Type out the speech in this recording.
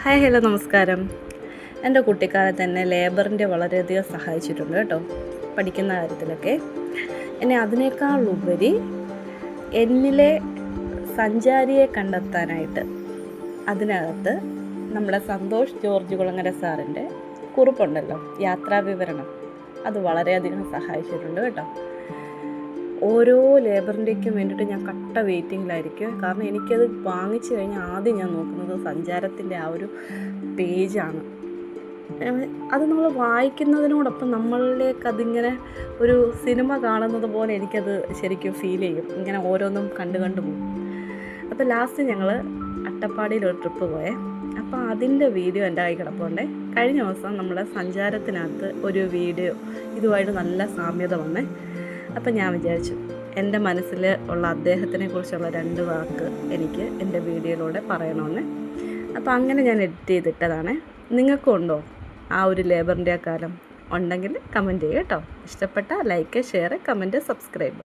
Hi hello നമസ്കാരം. എൻ്റെ കുട്ടിക്കാലത്ത് എന്നെ ലേബറിൻ്റെ വളരെയധികം സഹായിച്ചിട്ടുണ്ട് കേട്ടോ, പഠിക്കുന്ന കാര്യത്തിലൊക്കെ. എന്നെ അതിനേക്കാളുപരി എന്നിലെ സഞ്ചാരിയെ കണ്ടെത്താനായിട്ട് അതിനകത്ത് നമ്മുടെ സന്തോഷ് ജോർജ് കുളങ്ങര സാറിൻ്റെ കുറിപ്പുണ്ടല്ലോ, യാത്രാ വിവരണം, അത് വളരെയധികം സഹായിച്ചിട്ടുണ്ട് കേട്ടോ. ഓരോ ലേബറിൻ്റെക്കും വേണ്ടിയിട്ട് ഞാൻ കട്ട വെയിറ്റിങ്ങിലായിരിക്കും. കാരണം എനിക്കത് വാങ്ങിച്ചു കഴിഞ്ഞാൽ ആദ്യം ഞാൻ നോക്കുന്നത് സഞ്ചാരത്തിൻ്റെ ആ ഒരു പേജാണ്. അത് നമ്മൾ വായിക്കുന്നതിനോടൊപ്പം നമ്മളിലേക്ക് അതിങ്ങനെ ഒരു സിനിമ കാണുന്നത് പോലെ എനിക്കത് ശരിക്കും ഫീൽ ചെയ്യും. ഇങ്ങനെ ഓരോന്നും കണ്ടു പോകും. അപ്പോൾ ലാസ്റ്റ് ഞങ്ങൾ അട്ടപ്പാടിയിലൊരു ട്രിപ്പ് പോയേ. അപ്പോൾ അതിൻ്റെ വീഡിയോ എൻ്റെ കൈ കിടപ്പുണ്ടേ. കഴിഞ്ഞ ദിവസം നമ്മുടെ സഞ്ചാരത്തിനകത്ത് ഒരു വീഡിയോ ഇതുമായിട്ട് നല്ല സാമ്യത വന്നേ. അപ്പം ഞാൻ വിചാരിച്ചു എൻ്റെ മനസ്സിൽ ഉള്ള അദ്ദേഹത്തിനെ കുറിച്ചുള്ള 2 വാക്ക് എനിക്ക് എൻ്റെ വീഡിയോയിലൂടെ പറയണമെന്ന്. അപ്പോൾ അങ്ങനെ ഞാൻ എഡിറ്റ് ചെയ്തിട്ടതാണ്. നിങ്ങൾക്കും ഉണ്ടോ ആ ഒരു ലേബറിൻ്റെ ആ കാലം? ഉണ്ടെങ്കിൽ കമൻറ്റ് ചെയ്യുക കേട്ടോ. ഇഷ്ടപ്പെട്ട ലൈക്ക്, ഷെയർ, കമൻറ്റ്, സബ്സ്ക്രൈബ്.